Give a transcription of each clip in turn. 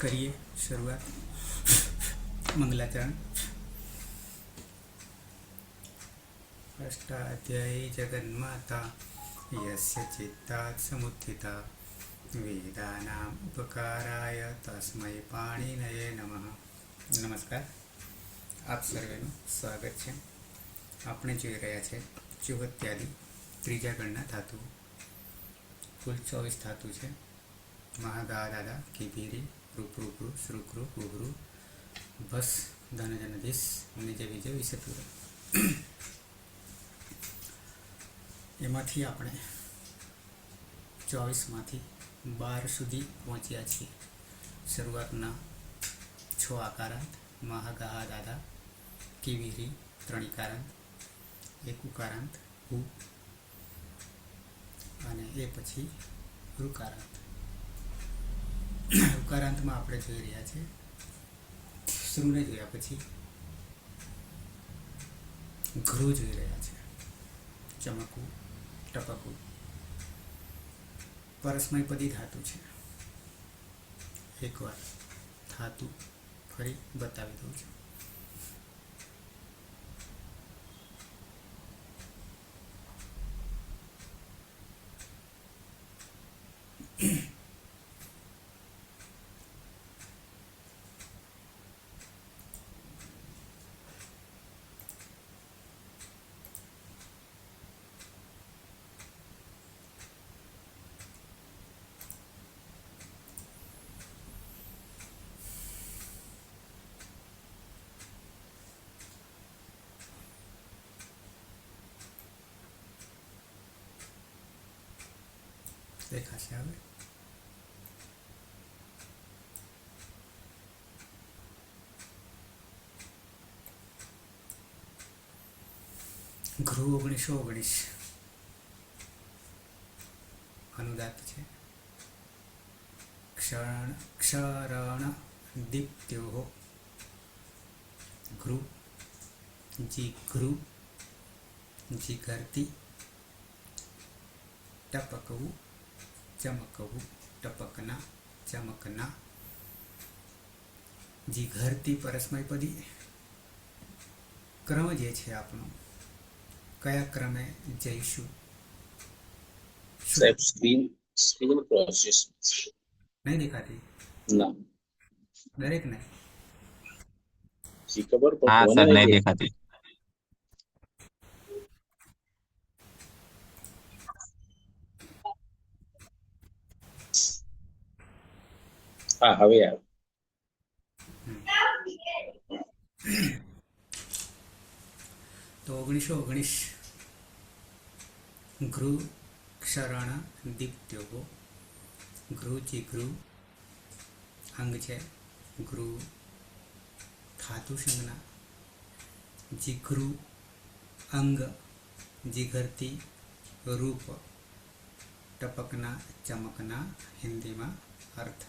કરીએ શરૂઆત. મંગલાચરણ. અષ્ટાધ્યાયી જગન્માતા યસ્ય ચિત્તાत् સમુત્થિતા વેદાનામ ઉપકારાય તસ્મૈ પાણિનયે નમઃ. નમસ્કાર, આપ સર્વેનું સ્વાગત છે. આપણે જોઈ રહ્યા છે ચુહત્યાદિ ત્રીજા ગણના ધાતુ. કુલ 24 ધાતુ છે. મહાગા દાદા કિભીરી રૂપરૂપરૂ શ્રુકૃ ઉહૃ ભસ ધનજનદિશ નિજ વિજય વિષતુર. એમાંથી આપણે 24માંથી 12 સુધી પહોંચ્યા છીએ. શરૂઆતના 6 આકારાંત મહાગા દાદા કિવીરી 3 ઇકારાંત, 1 ઉકારાંત હુ અને એ પછી ઋકારાંત. ઉકારાંતમાં આપણે જોઈ રહ્યા છે શ્રુને જોયા પછી ઘૃ જોઈ રહ્યા છે. ચમકવું, ટપકવું પરસ્મયપદી ધાતુ છે. એકવાર ધાતુ ફરી બતાવી દઉં છું. દેખાશે હવે. ઘૃ 1919 અનુદાત છે. ક્ષરણ દીપ્ત્યો ઘૃ જીઘૃ જીઘર્તિ ટપકવું ચમકવું ટપકના ચમકના. જીઘરતી પરસ્મયપદી. ક્રમ જે છે આપણો કયા ક્રમે જઈશું? સાહેબ સ્ક્રીન પ્રોસેસ નહીં દેખાતી ના દરેક ને? જી ખબર પણ हाँ કોને सर नहीं નહીં दिखाती. હા હવે આવે. તો 1919 ઘૃ ક્ષરણ દીપ્ત્યો ઘૃ જીઘૃ અંગ છે. ઘૃ ધાતુ સંજ્ઞા. જીઘૃ અંગ. જીઘરતી રૂપ. ટપકના ચમકના હિન્દીમાં અર્થ.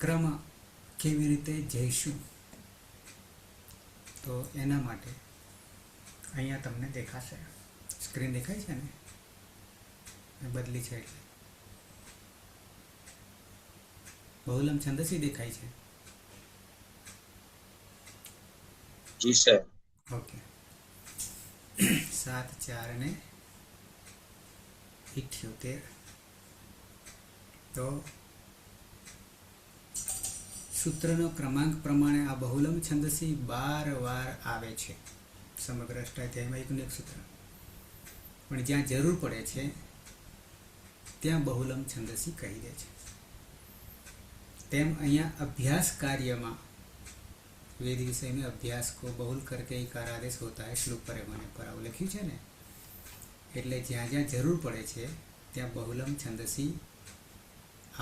ક્રમ કેવી રીતે જઈશું? તો એના માટે અહીંયા તમને દેખાશે. સ્ક્રીન દેખાય છે ને? એ બદલી છે એટલે બહુલમ છંદસી દેખાય છે. જી સર. ઓકે. 7 4 ને 78. તો સૂત્રનો ક્રમાંક પ્રમાણે આ બહુલમ છંદસી 12 વાર આવે છે સમગ્ર અષ્ટાધ્યાયમાં. એકનું એક સૂત્ર. પણ જ્યાં જરૂર પડે છે ત્યાં બહુલમ છંદસી કહી દે છે. તેમ અહીંયા અભ્યાસ કાર્યમાં વેદ વિષય में अभ्यास को बहुल करके इकार आदेश होता है श्लोक पर होने पर આવું લખ્યું છે ને. એટલે જ્યાં જ્યાં જરૂર પડે છે ત્યાં બહુલમ છંદસી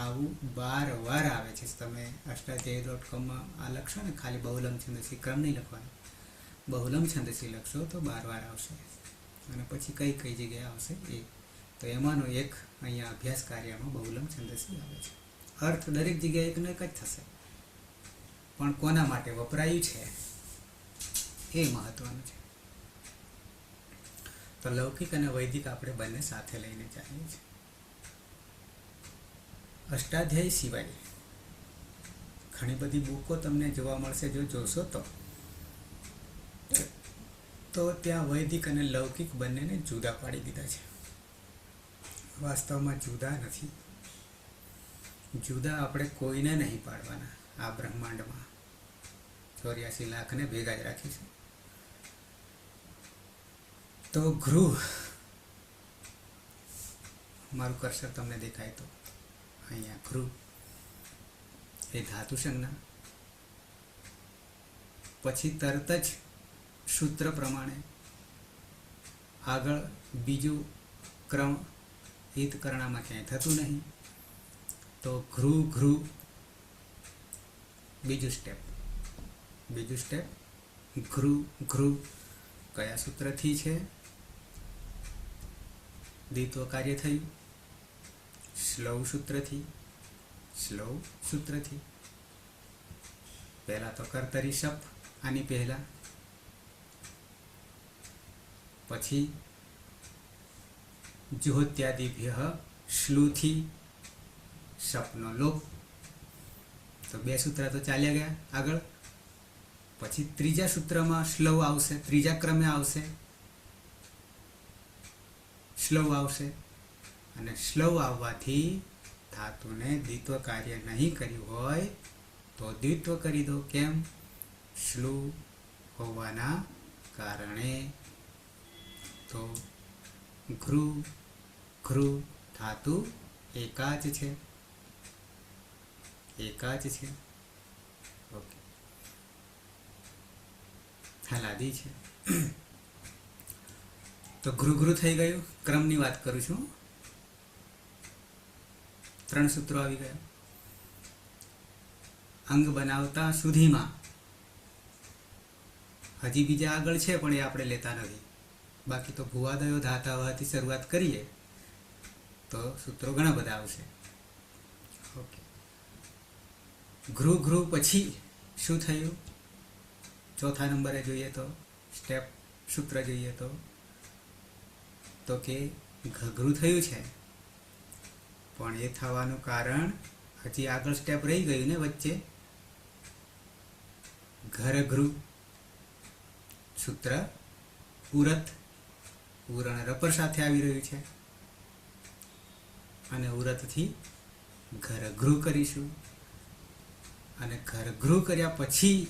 આવું 12 વાર આવે છે. તમે અષ્ટાધ્યાયી.com આ લખશો ને ખાલી બહુલમ છંદસી, ક્રમ નહીં લખવાનો, બહુલમ છંદસી લખશો તો 12 વાર આવશે. અને પછી કઈ કઈ જગ્યાએ આવશે એ તો એમાંનો એક અહીંયા અભ્યાસ કાર્યમાં બહુલમ છંદસી આવે છે. અર્થ દરેક જગ્યાએ એકનો એક જ થશે, પણ કોના માટે વપરાયું છે એ મહત્વનું છે. તો લૌકિક અને વૈદિક આપણે બંને સાથે લઈને ચાલીએ છીએ. અષ્ટાધ્યાયી સિવાય ઘણી બધી બુકો તમને જોવા મળશે. જો જોશો તો ત્યાં વૈદિક અને લૌકિક બંનેને જુદા પાડી દીધા છે. વાસ્તવમાં જુદા નથી. જુદા આપણે કોઈને નહીં પાડવાના. આ બ્રહ્માંડમાં 84 લાખને ભેગા જ રાખીશું. તો ઘ્રુવ, મારું કર્સર તમને દેખાય તો અહીંયા ઘ્રુવ એ ધાતુ સંજ્ઞા. પછી તરત જ સૂત્ર પ્રમાણે આગળ બીજું ક્રમ હિતકરણામાં ક્યાંય થતું નહીં. તો ઘ્રુવ ઘ્રુવ બીજું સ્ટેપ ઘ્રુવ ઘ્રુવ કયા સૂત્રથી છે? દ્વિત્વ કાર્ય થયું શ્લવ સૂત્રથી. પહેલા તો કર્તરી શપ આની પહેલા, પછી જુહોત્યાદિભ્ય શ્લુથી શપનો લોપ. તો 2 સૂત્ર તો ચાલ્યા ગયા આગળ. પછી ત્રીજા સૂત્રમાં શ્લવ આવશે, ત્રીજા ક્રમે આવશે શ્લવ આવશે. અને શ્લવ આવવાથી ધાતુને દ્વિત્વ કાર્ય નહીં કર્યું હોય તો દ્વિત્વ કરી દો. કેમ? શ્લુ હોવાના કારણે. તો ઘ્રુવ ઘ્રુવ ધાતુ એકા જ છે. ઓકે, હલાદી છે. તો ઘ્રુ થઈ ગયું. ક્રમની વાત કરું છું. 3 સૂત્રો આવી ગયા. અંગ બનાવતા સુધીમાં હજી બીજા આગળ છે, પણ એ આપણે લેતા નથી. બાકી તો ભુવાદયો ધાતા હોવાથી શરૂઆત કરીએ તો સૂત્રો ઘણા બધા આવશે. ઓકે, ઘ્રુ પછી શું થયું? ચોથા નંબરે જોઈએ તો સ્ટેપ સૂત્ર જોઈએ તો કે ઘઘરું થયું છે, પણ એ થવાનું કારણ હજી આગળ સ્ટેપ રહી ગયું ને વચ્ચે. ઘરઘ્રુ સૂત્ર ઉરત, ઉરણ રપર સાથે આવી રહ્યું છે અને ઉરતથી ઘરઘ્રુ કરીશું. અને ઘરઘ્રુ કર્યા પછી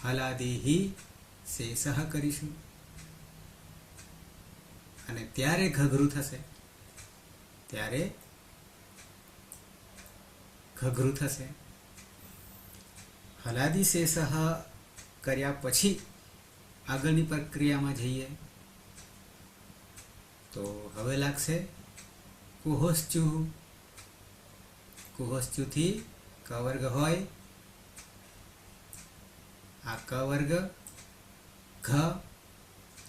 હલાદિહિ શેષઃ કરીશું અને ત્યારે ઘઘરું થશે. હલાદી શેષઃ કર્યા પછી આગળની પ્રક્રિયામાં જઈએ તો હવે લાગશે કુહોશ્ચુથી ક વર્ગ હોય. આ ક વર્ગ ઘ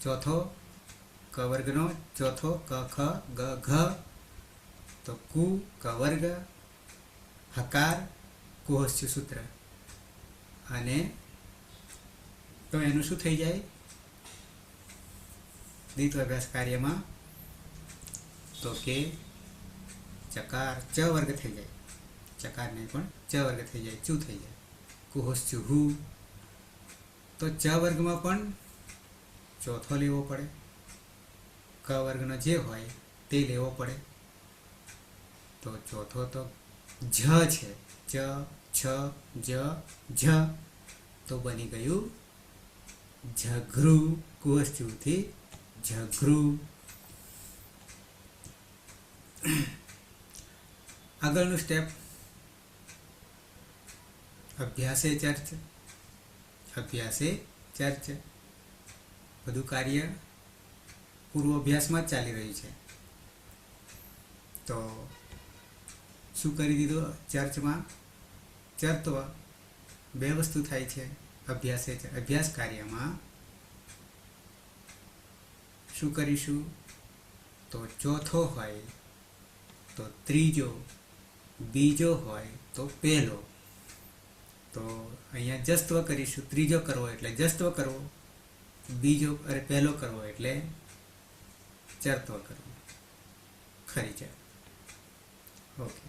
ચોથો, ક વર્ગનો ચોથો ક ખ ગ ઘ. તો કુ ક વર્ગ હકાર કુહોશ્ચુ સૂત્ર. અને તો એનું શું થઈ જાય દ્વિત્વ અભ્યાસ કાર્યમાં? તો કે ચકાર ચ વર્ગ થઈ જાય. ચકાર નહીં પણ ચ વર્ગ થઈ જાય, ચુ થઈ જાય. કુહોશ્ચુ હુ. તો ચ વર્ગમાં પણ ચોથો લેવો પડે. ક વર્ગનો જે હોય તે લેવો પડે. તો ચોથો તો જ છે. ચ છ જ જ. તો બની ગયું ઝઘ્રુ. કુહોશ્ચુથી ઝઘ્રુ. આગળનું સ્ટેપ અભ્યાસે ચર્ચ. બધું કાર્ય પૂર્વ અભ્યાસમાં જ ચાલી રહ્યું છે. તો શું કરી દીધું ચર્ચમાં? ચર્ત્વ 2 વસ્તુ થાય છે અભ્યાસ કાર્યમાં. શું કરીશું? તો ચોથો હોય તો ત્રીજો, બીજો હોય તો પહેલો. તો અહીંયા જસ્ત્વ કરીશું. ત્રીજો કરવો એટલે જસ્ત્વ કરવો, બીજો પહેલો કરવો એટલે ચર્ત્વ કરવો. ખરી છે. ઓકે,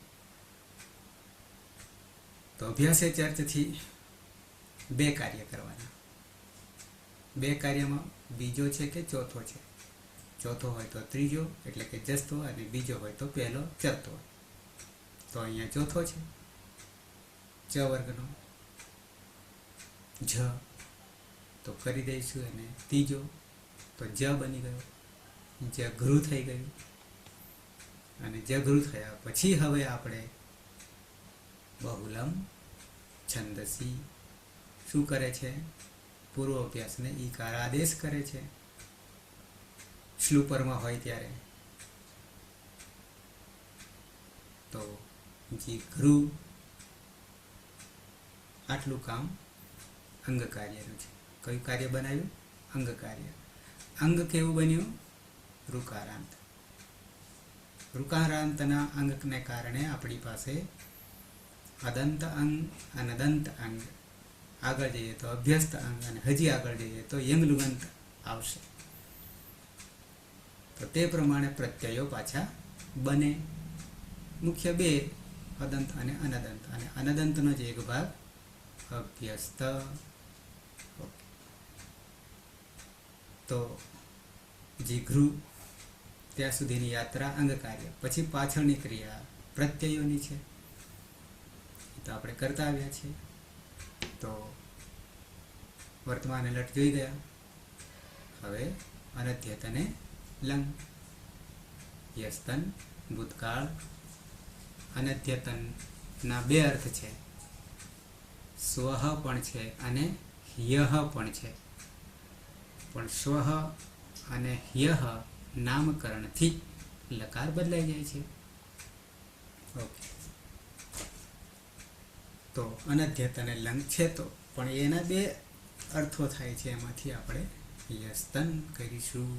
તો અભ્યાસે ચર્ચથી 2 કાર્ય કરવાના. 2 કાર્યમાં બીજો છે કે ચોથો છે. ચોથો હોય તો ત્રીજો એટલે કે જસ્તો, અને બીજો હોય તો પહેલો ચરતો. તો અહીંયા ચોથો છે ચ વર્ગનો જ, તો કરી દઈશું. અને ત્રીજો તો જ બની ગયો, જઘરું થઈ ગયું. અને જઘરું થયા પછી હવે આપણે બહુલમ છંદસી શું કરે છે? પૂર્વ અભ્યાસને ઈકાર આદેશ કરે છે. શ્લુપરમાં હોય ત્યારે તો જીઘ્રુ, આટલું કામ અંગ કાર્યનું છે. કયું કાર્ય બનાવ્યું? અંગ કાર્ય. અંગ કેવું બન્યું? ઋકારાંત. ઋકારાંતના અંગને કારણે આપણી પાસે અદંત અંગ, અનદંત અંગ, આગળ જઈએ તો અભ્યસ્ત અંગ, અને હજી આગળ જઈએ તો યંગલુગંત આવશે. તો તે પ્રમાણે પ્રત્યયો પાછા બને. મુખ્ય 2, અદંત અને અનદંત. અને અનદંતનો જ એક ભાગ અભ્યસ્ત. તો જીઘ્રુ ત્યાં સુધીની યાત્રા અંગ કાર્ય. પછી પાછળની ક્રિયા પ્રત્યયોની છે, એ તો આપણે કરતા આવ્યા છીએ. તો વર્તમાન લટ જોઈ ગયા. હવે અનધ્યત અને લંગ. યસ્તન ભૂતકાળ. અનધ્યતનના 2 અર્થ છે, સ્વઃ પણ છે અને યહ પણ છે. પણ સ્વઃ અને યહ નામકરણથી લકાર બદલાઈ જાય છે. ઓકે. તો અનધ્યત અને લંગ છે, તો પણ એના 2 અર્થો થાય છે. એમાંથી આપણે યસ્તન કરીશું.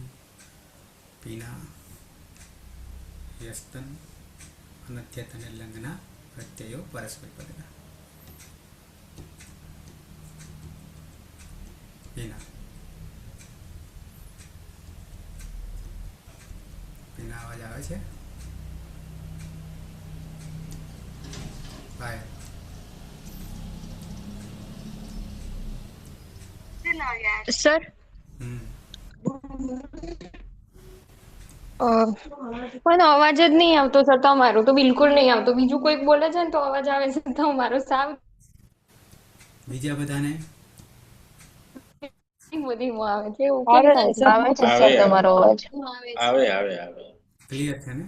પીના યસ્તન, અનધ્યત અને લંગના પ્રત્યયો પરસ્પર પદના. પીના પીના અવાજ આવે છે? બાય. સર પણ અવાજ જ નહીં આવતો સર તમારો, તો બિલકુલ નહીં આવતો. બીજું કોઈક બોલે છે ને તો અવાજ આવે છે, તમારો સાવ બીજા બધાને બધી આવે છે. એવું કેમ થાય છે? આવે છે આવે, સર તમારો અવાજ. આવે આવે આવે. ક્લિયર છે ને?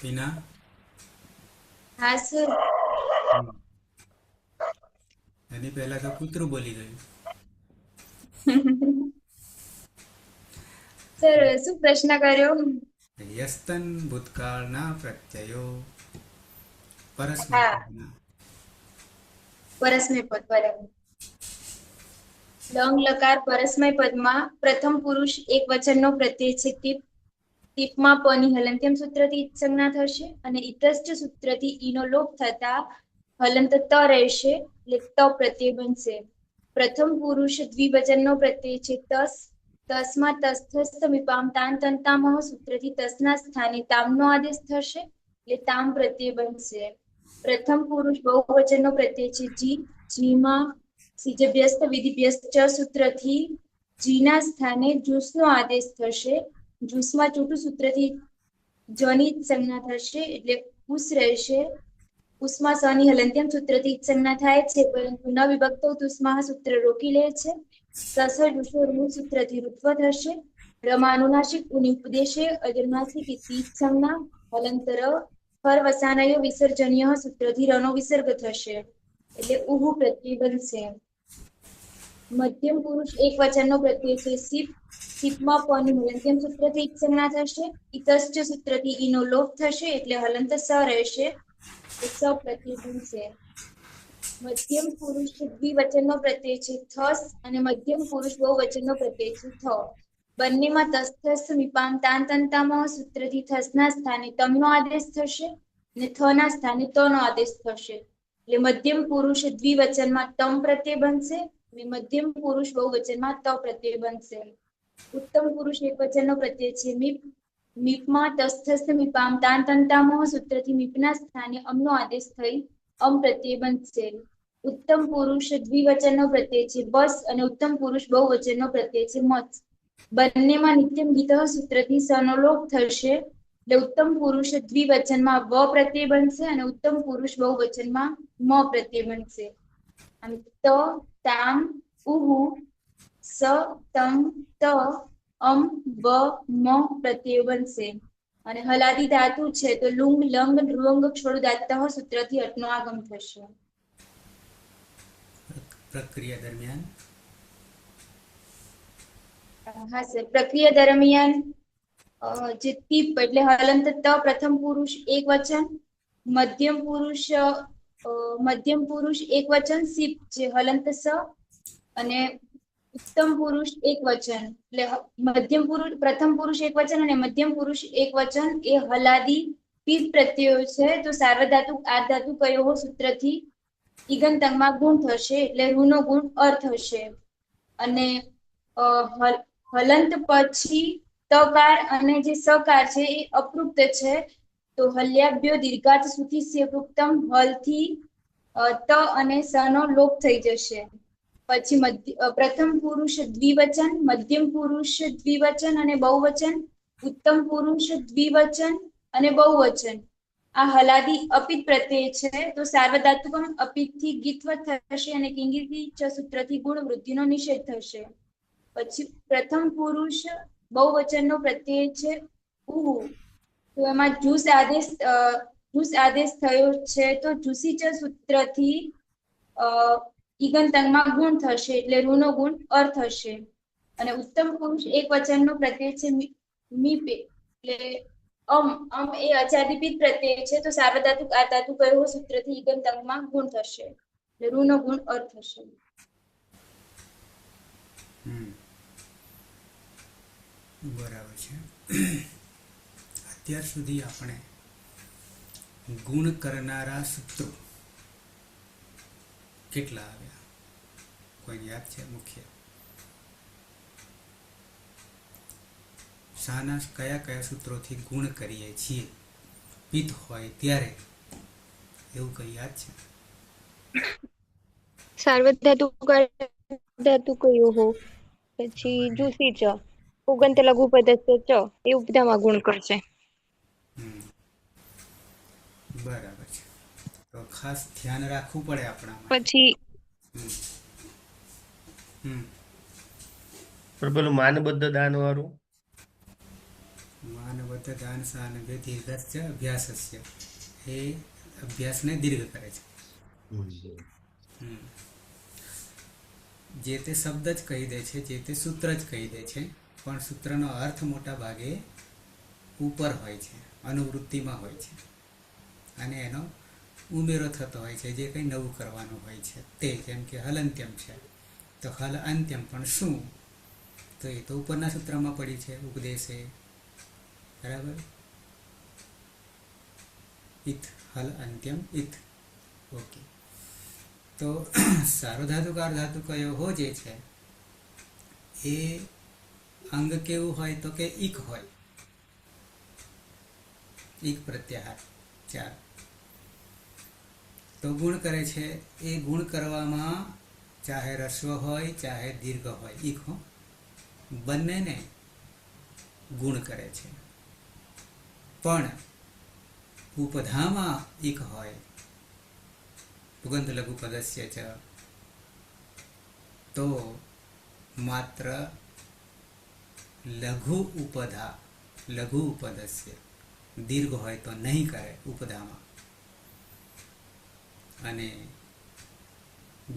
પીના? હા સર. એની પહેલા તો કૂતરું બોલી ગયું. સર શું પ્રશ્ન કર્યો? યસ્તન ભૂતકાળના પ્રત્યયો પરસ્મય પદના. પરસ્મય પદ, બરાબર. લંગ લકાર પરસ્મય પદમાં પ્રથમ પુરુષ એક વચનનો પ્રત્યય છે. ટીપમાં પની હલંત્યમ સૂત્રથી સંજ્ઞા થશે, અને ઇતસ્ચ સૂત્રથી ઈનો લોપ થતા હલંત ત રહેશે, એટલે ત પ્રત્યય બનશે. પ્રથમ પુરુષ દ્વિવચનનો પ્રત્યય છે તસ. તસ્માં તસ્થસ્થ વિપામ તાન તંતામહ સૂત્રથી તસના સ્થાને તામનો આદેશ થશે, એટલે તામ પ્રત્યય બનશે. પ્રથમ પુરુષ બહુવચનનો પ્રત્યય છે જી. જીમાં સિજભ્યસ્ત વિધિભ્યસ્ત ચ સૂત્રથી જીના સ્થાને જુસનો આદેશ થશે. જુસમાં ચોટું સૂત્રથી જની સંજ્ઞા થશે, એટલે ઉસ રહેશે. ઉસ્માં સની હલંત્યમ સૂત્રથી સંજ્ઞા થાય છે, પરંતુ ન વિભક્તો ઉસ્માં સૂત્ર રોકી લે છે. સસ જુસો રૂ સૂત્રથી ઋત્વ થશે. રમાનુનાસિક ઉની ઉપદેશે અજન્માસિક ઇતિ સંજ્ઞા હલંતર ફર વસાનયો વિસર્જનીય સૂત્રથી રનો વિસર્ગ થશે, એટલે ઉહુ પ્રત્યય બનશે. મધ્યમ પુરુષ એક વચનનો પ્રત્યય છે સિપ. સિપમાં પની હલંત્યમ સૂત્રથી સંજ્ઞા થશે. ઇતશ્ચ સૂત્રથી ઈનો લોપ થશે, એટલે હલંત સ રહેશે, સ પ્રત્યય બનશે. મધ્યમ પુરુષ દ્વિવચનનો પ્રત્યય છે થસ, અને મધ્યમ પુરુષ બહુવચનનો પ્રત્યય છે થ. બંનેમાં તસ્થસ્થ વિપામ તાન તંતામહ સૂત્રથી થસના સ્થાને તમનો આદેશ થશે, અને થના સ્થાને તનો આદેશ થશે, એટલે મધ્યમ પુરુષ દ્વિવચનમાં તમ પ્રત્યય બનશે, અને મધ્યમ પુરુષ બહુવચનમાં ત પ્રત્યય બનશે. ઉત્તમ પુરુષ એક વચનનો પ્રત્યય છે. મીપમાં તસ્થસ્થ મીપામ તાન તંતામોહ સૂત્રથી મીપના સ્થાને અમનો આદેશ થઈ અમ પ્રત્યય બનશે. ઉત્તમ પુરુષ દ્વિવચનનો પ્રત્યય છે બસ અને ઉત્તમ પુરુષ બહુવચનનો પ્રત્યય છે મત. બંનેમાં નિત્યમ ગીત સૂત્રથી સનો લોપ થશે એટલે ઉત્તમ પુરુષ દ્વિવચનમાં વ પ્રત્યય બનશે અને ઉત્તમ પુરુષ બહુવચનમાં મ પ્રત્યય બનશે. અને ત તામ ઉહુ સ તમ ત અમ વ મ પ્રત્યય બનશે. અને હલાદી ધાતુ છે તો લુંગ લંગ નૃંગ છોડદાત્ત સૂત્રથી અટનો આગમ થશે. પ્રક્રિયા દરમિયાન હા સર, પ્રક્રિયા દરમિયાન જે ટીપ એટલે હલંત ત પ્રથમ પુરુષ એક વચન, મધ્યમ પુરુષ એક વચન, સીપ જે હલંત સ અને ઉત્તમ પુરુષ એક વચન એટલે મધ્યમ પુરુષ પ્રથમ પુરુષ એક વચન અને મધ્યમ પુરુષ એક વચન એ હલાદી પીત પ્રત્યયો છે. તો સાર્વધાતુ આર્ધાતુ કયો સૂત્રથી ઈગંતંગમાં ગુણ થશે એટલે રૂનો ગુણ અર્થ હશે. અને હલંત પછી તકાર અને જે સકાર છે એ અપૃક્ત છે. તો હલ્યાભ્યો દીર્ઘાત સુથી સેવૃક્તમ હલથી ત અને સ નો લોપ થઈ જશે. પછી પ્રથમ પુરુષ દ્વિવચન, મધ્યમ પુરુષ દ્વિવચન અને બહુવચન, ઉત્તમ પુરુષ દ્વિવચન અને બહુવચન આ હલાદી અપિત પ્રત્યય છે. તો સાર્વધાતુકમ અપિતથી ગીતવત થશે અને કિંગીથી ચ સૂત્રથી ગુણ વૃદ્ધિનો નિષેધ થશે. પછી પ્રથમ પુરુષ બહુવચનનો પ્રત્યય છે ઉહુ. તો એમાં જુસ આદેશ થયો છે તો જુસી ચ સૂત્રથી ઈગંતંગમાં ગુણ થશે એટલે રૂનો ગુણ અર્થ હશે. અને ઉત્તમ પુરુષ એક વચનનો પ્રત્યય છે મીપે એટલે અમ એ અજાદિપીત પ્રત્યય છે. તો સાર્વધાતુક આધાતુ કયો સૂત્રથી ઈગંતંગમાં ગુણ થશે એટલે રૂનો ગુણ અર્થ થશે. બરાબર છે. અત્યાર સુધી આપણે ગુણ કરનારા સૂત્રો કેટલા આવ્યા કોઈ યાદ છે? મુખ્ય શાના કયા સૂત્રોથી ગુણ કરીએ છીએ પિત્ત હોય ત્યારે, એવું કઈ યાદ છે? સાર્વધાતુ કયો હો, પછી જુસી ચ, ઉગંત લઘુ પદસ્થ ચ એ બધામાં ગુણ કરશે. બરાબર છે. તો ખાસ ધ્યાન રાખવું પડે આપણામાં. પછી પણ પેલું માનબદ્ધ દાન વાળું માનવત દાન સાન દીર્ઘસ્ય અભ્યાસસ્ય એ અભ્યાસને દીર્ઘ કરે છે. જે તે શબ્દ જ કહી દે છે, જે તે સૂત્ર જ કહી દે છે, પણ સૂત્રનો અર્થ મોટા ભાગે ઉપર હોય છે, અનુવૃત્તિમાં હોય છે અને એનો ઉમેરો થતો હોય છે જે કંઈ નવું કરવાનું હોય છે તે. જેમ કે હલંત્યમ છે તો હલ અંત્યમ પણ શું, તો એ તો ઉપરના સૂત્રમાં પડી છે ઉપદેશે. બરાબર, ઇથ હલ અંત્યમ ઇથ. ઓકે. તો સાર્વધાતુકાર ધાતુ કયો હો જે છે એ અંગ કેવું હોય તો કે ઈક હોય, ઈક પ્રત્યાહાર 4. તો ગુણ કરે છે. એ ગુણ કરવામાં ચાહે રસ્વ હોય ચાહે દીર્ઘ હોય, ઈક હો, બંનેને ગુણ કરે છે. પણ ઉપધામાં ઈક હોય, પુગંત લઘુ પદસ્ય ચ, તો માત્ર લઘુ ઉપદસ્ય દીર્ઘ હોય તો નહીં કરે ઉપધામાં. અને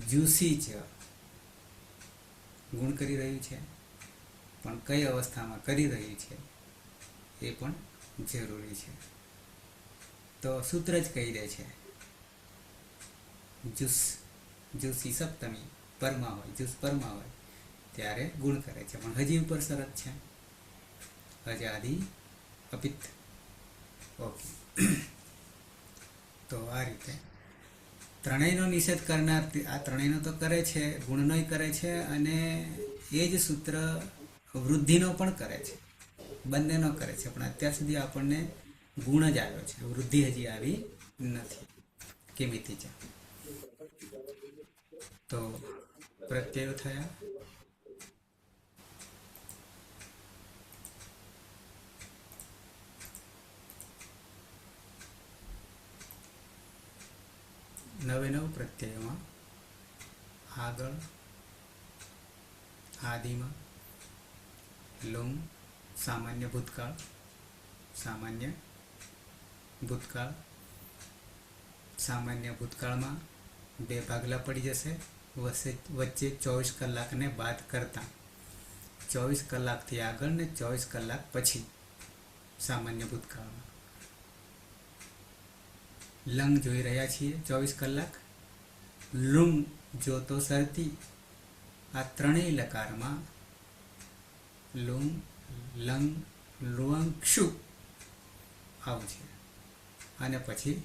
જુસી ચ ગુણ કરી રહ્યું છે પણ કઈ અવસ્થામાં કરી રહ્યું છે એ પણ જરૂરી છે. તો સૂત્ર જ કહી દે છે જુસી સપ્તમી પરમાં હોય, જુસ પરમાં હોય ત્યારે ગુણ કરે છે, પણ હજી ઉપર શરત છે અજાદી અપિત. ઓકે. તો આ રીતે ત્રણેયનો નિષેધ કરનાર આ ત્રણેયનો તો કરે છે, ગુણનોય કરે છે અને એ જ સૂત્ર વૃદ્ધિનો પણ કરે છે, બંનેનો કરે છે, પણ અત્યાર સુધી આપણને ગુણ જ આવ્યો છે, વૃદ્ધિ હજી આવી નથી. કિમિતિ ચ તો પ્રત્યયો થયા. નવે નવ પ્રત્યયોમાં આગળ આદિમાં લુંગ સામાન્ય ભૂતકાળ, સામાન્ય ભૂતકાળ, સામાન્ય ભૂતકાળમાં બે ભાગલા પડી જશે. વચ્ચે 24 કલાકને બાદ કરતા 24 કલાકથી આગળ ને 24 કલાક પછી સામાન્ય ભૂતકાળમાં લંગ જોઈ રહ્યા છીએ 24 કલાક, લુંગ જોતો સરતી. આ ત્રણેય લકારમાં લુંગ લંગ લુઅંગ ક્ષુ આવું છે. અને પછી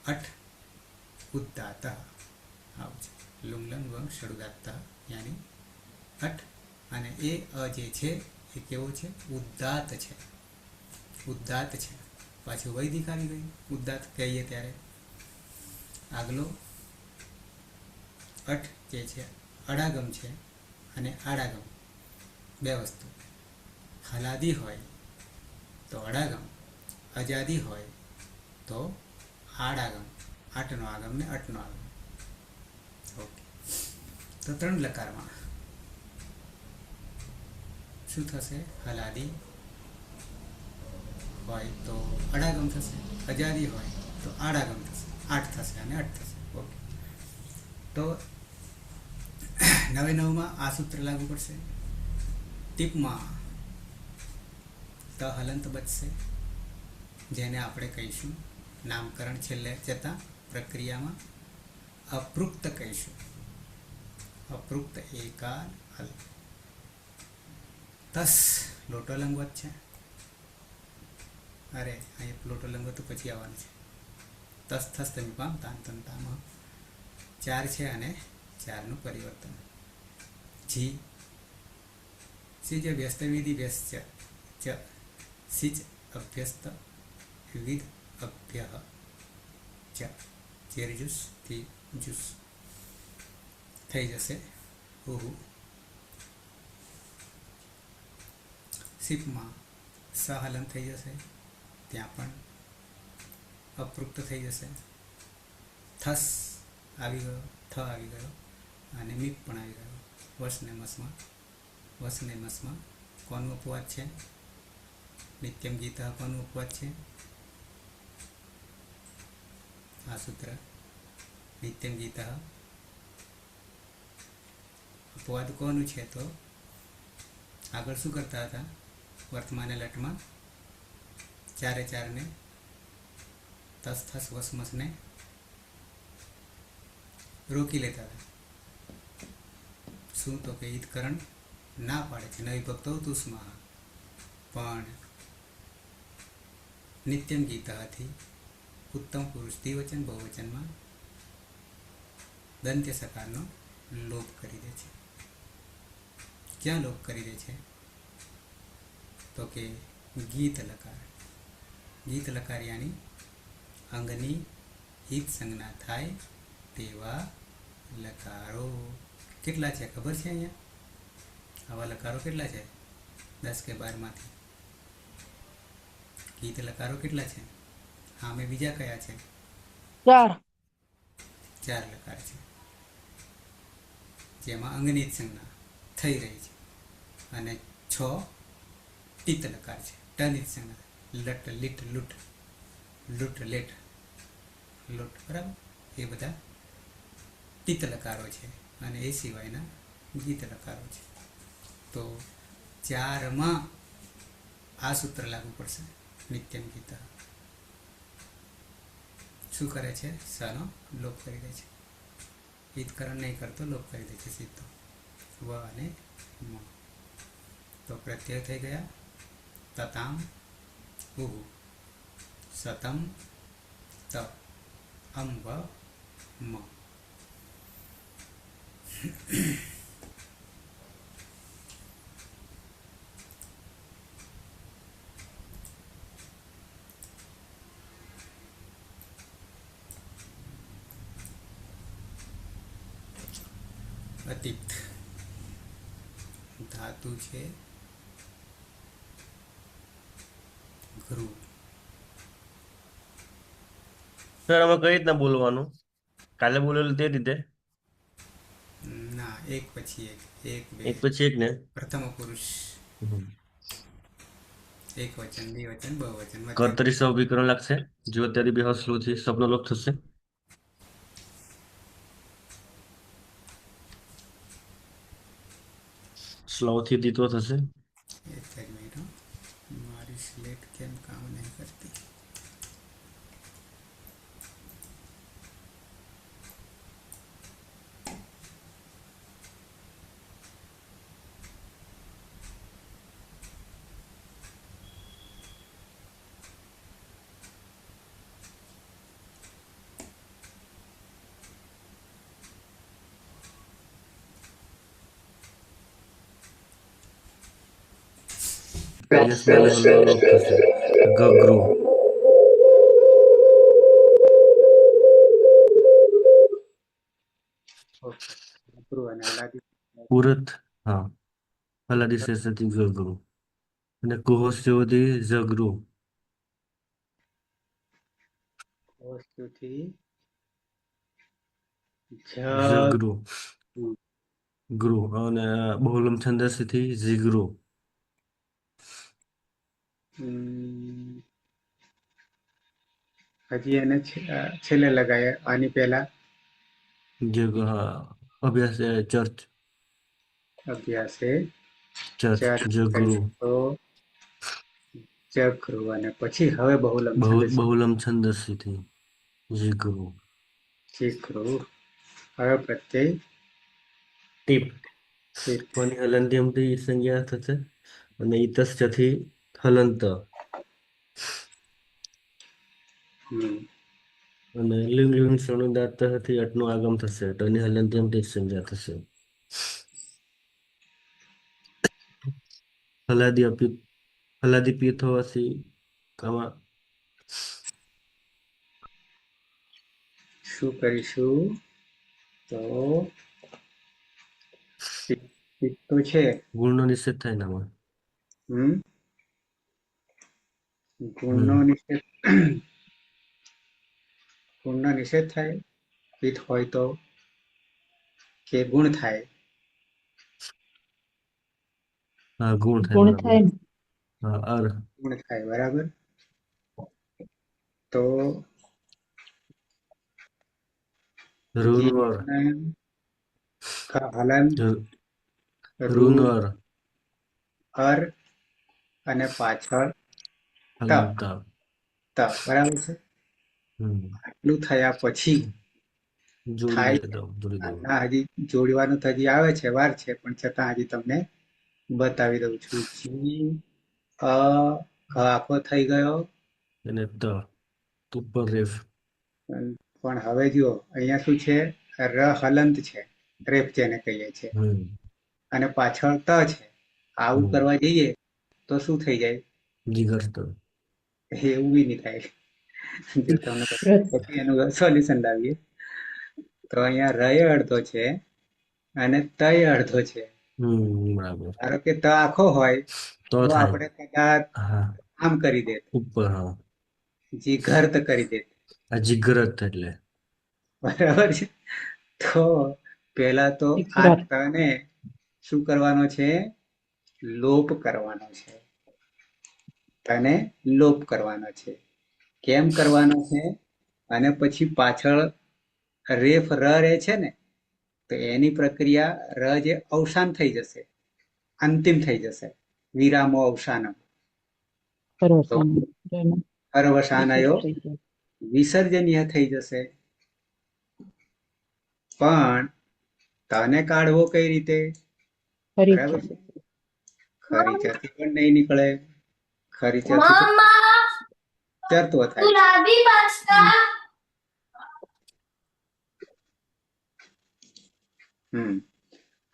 અઠ ઉદ્દાત આવું છે. Lung lung લુઅંગ ષડુદાત્ત યાની અઠ. અને એ અ જે છે એ કેવો છે? ઉદ્દાત છે, ઉદ્દાત છે. પાછું વૈદિક આવી ગયું. ઉદ્દાત કહીએ ત્યારે આગલો અઠ જે છે અડાગમ છે અને આડાગમ બે વસ્તુ. હલાદી હોય તો અડાગમ, અજાદી હોય તો આડાગમ. આઠનો આગમ ને અઠનો આગમ. ઓકે, તો ત્રણ લકારમાં શું થશે? હલાદી હોય તો અડાગમ થશે, અજાદી હોય તો આડાગમ થશે. 8 થશે અને 8 થશે. ઓકે, તો નવે નવમાં આ સૂત્ર લાગુ પડશે. ટીપમાં ત હલંત બચશે, જેને આપણે કહીશું નામકરણ છેલ્લે જતા પ્રક્રિયામાં અપૃક્ત કહીશું. અપૃક્ત એકાલ હલ. તસ લોટો લંગવત છે. અરે અહીંયા લોટો લંગવત તો પછી આવવાનું છે. તસ થસ તમે પામ તાન તન તામ 4 છે અને 4નું પરિવર્તન. જી સિજ વ્યસ્ત વિધિ વ્યસ્ત ચ સિજ અભ્યસ્ત વિધ અભ્ય ચ ચેરજુસ થી જુસ થઈ જશે. ઓહુ સીપમાં સહલન થઈ જશે, ત્યાં પણ અપૃક્ત થઈ જશે. થસ આવી ગયો, થ આવી ગયો અને મીપ પણ આવી ગયો. વસને મસમાં કોનું અપવાદ છે? નિત્યમ ગીતા કોનું અપવાદ છે? આ સૂત્ર નિત્યમ ગીતા અપવાદ કોનું છે? તો આગળ શું કરતા હતા? વર્તમાન લટમાં 4 4 તસ થસ વસમસને રોકી લેતા હતા. શું? તો કે ઈદકરણ ના પાડે છે, ન વિભક્તો તુષ્મા. પણ નિત્યમ ગીતાથી ઉત્તમ પુરુષ દ્વિવચન બહુવચનમાં દંત્ય સકારનો લોપ કરી દે છે. ક્યાં લોપ કરી દે છે? તો કે ગીત લકાર. ગીત લકાર યાની અંગની હિત સંજ્ઞા થાય તેવા લકારો. કેટલા છે ખબર છે? અહીંયા આવા લકારો કેટલા છે? 10 કે 12 માંથી ગીત લકારો કેટલા છે? હા, મેં બીજા કયા છે? 4 લકાર છે, જેમાં અંગનીત સંજ્ઞા થઈ રહી છે. અને 6 ટીત લકાર છે, ટનિત સંજ્ઞા. લટ લીટ લૂટ, લૂટ લેટ લૂટ, બરાબર? એ બધા ટીત લકારો છે અને એ સિવાયના ગીત લકારો છે. તો 4માં આ સૂત્ર લાગુ પડશે. નિત્યમ ગીતા શું કરે છે? સનો લોપ કરી દે છે. હિતકરણ નહીં કરતો, લોપ કરી દે છે સીધો. વ અને મ. તો પ્રત્યય થઈ ગયા. તતામ ઉહુ, સતમ ત, અમ વ મ. અતિત ધાતુ છે ઘ્રુ. સર આમાં કઈ રીતના બોલવાનું? કાલે બોલેલું તે રીતે? ના, એક પછી એક, એક બે, એક પછી એક ને? પ્રથમ પુરુષ, હમ. એક વચન, દ્વિવચન, બહુવચન, મધ્યમ. કર્તરી સૌવિકરણ લાગશે જો અત્યારે બે સ્લોથી શબ્દલોપ થશે. સ્લોથી દ્વિત્વ થશે. એક જ મિનિટ હો. મારી સ્લેટ કેમ કામ નહીં કરતી? યસ બેને હલનલોપ થશે. ગગૃ. ઓકે. ઘ્રુ અને હલાદી પુરત. હા, હલાદી શેષથી ગગૃ અને કુહોસ્યોથી ઝગૃ. વસ્તુથી ઝગૃ ગૃ અને બહુલમ છંદસથી ઝીગૃ. હજી એને છેલ્લે લગાય આની પહેલા જગ હા, અભ્યાસ ચર્ચ અભ્યાસે ચર્ચ જગૃ. તો ચક્રુ અને પછી હવે બહુલમ છંદ બહુલમ છંદસથી ઝીગૃ. ચક્રુ. હવે પ્રત્યય ટીપ. ટીપ. કોની હલંત્યમથી સંજ્ઞા થશે અને ઇતશ્ચથી હલંત હમ. અને લિંગ લિંગ સણુદાતથી અટનું આગમ થશે તો એની હલંત્યમથી સંજ્ઞા થશે. હલાદી પિત્ત હોવાથી કામાં શું કરીશું તો તો છે ગુણનો નિષેધ થાય ને આમાં. હમ ગુણનો નિષેધ ગુણનો નિષેધ થાય. પિત્ત હોય તો કે ગુણ થાય? હા, ગુણ થાય બરાબર. હા, ગુણ થાય બરાબર. તો ઋણવર હલન ઋણવર અર અને પાછળ ત હલંત. બરાબર છે. આટલું થયા પછી જોડી થાય દો જોડી દો. ના, હજી જોડવાનું તો હજી આવે છે, વાર છે, પણ છતાં હજી તમને બતાવી દઉં છું. જી આખો થઈ ગયો અને ત ઉપર રેફ. પણ હવે જુઓ અહીંયા શું છે? ર હલંત છે, રેપ જેને કહીએ છીએ, અને પાછળ ત છે. આવું કરવા જઈએ તો શું થઈ જાય? જીગર્ત. એવું બી નહીં થાય. જો તમને પછી એનું સોલ્યુશન લાવીએ તો અહીંયા રય અડધો છે અને તય અડધો છે. બરાબર. ધારો કે ત આખો હોય તો તો થાય. આપણે કદાચ હા, આમ કરી દે, ઉપર. હા, જીઘર્ત કરી દે. આ જીગરત એટલે બરાબર છે. તો પેલા તો આ તને શું કરવાનો છે? લોપ કરવાનો છે. તને લોપ કરવાનો છે. કેમ કરવાનો છે? અને પછી પાછળ રેફ ર રહે છે ને, તો એની પ્રક્રિયા ર જે અવસાન થઈ જશે, અંતિમ થઈ જશે. વિરામો અવસાનમ. તો અરવસાનયો વિસર્જનીય થઈ જશે. પણ તને કાઢવો કઈ રીતે? બરાબર છે. ખરીચાથી પણ નહીં નીકળે. ખરીચાથી તો ચરતો થાય.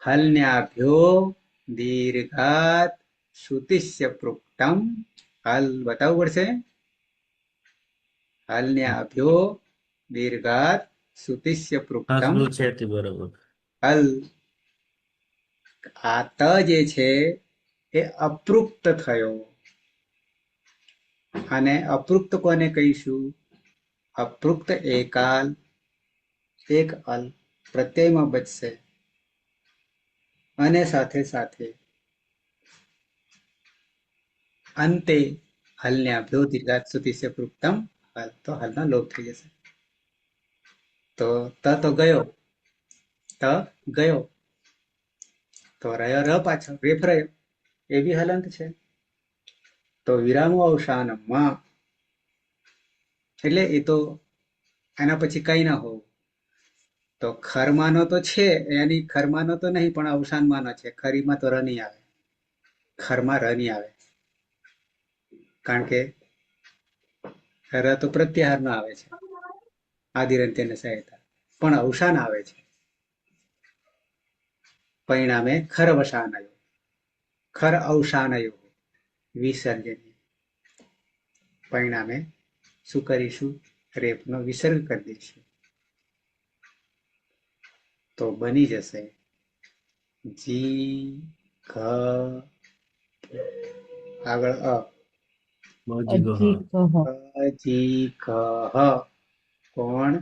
હલન્યાભ્યો દીર્ઘાત શ્રુતિસ્ય પૃક્તમ. હલ બતાવવું પડશે. હલન્યાભ્યો દીર્ઘાત શ્રુતિસ્ય પૃક્તમ. છે તે બરાબર. હલ આ ત જે છે એ અપૃક્ત થયો. અને અપૃક્ત કોને કહીશું? અપૃક્ત એકાલ એક અલ પ્રત્યયમાં બચશે અને સાથે સાથે અંતે હલને અભ્યો દીર્ઘાત સુધી સે પૃક્તમ હલ, તો હલનો લોપ થઈ જશે. તો તો ગયો, ત ગયો, તો રહ્યો ર પાછળ રેફ રહ્યો, એ બી હલંત છે. તો વિરામો અવસાનમાં એટલે એ તો એના પછી કઈ ના હોવું. તો ખરમાનો તો છે, એની ખરમાનો તો નહીં પણ અવસાનમાંનો છે. ખરીમાં તો ર નહીં આવે, ખરમાં ર નહીં આવે, કારણ કે ર તો પ્રત્યાહાર નો આવે છે, આદિરંત્યને સહાયતા, પણ અવસાન આવે છે. પરિણામે ખર અવસાનયો, ખર અવસાનયો વિસર્જન. પરિણામે શું કરીશું? રેપનો વિસર્ગ કરી દઈશું. તો બની જશે જી ઘ આગળ અજી ઘ કોણ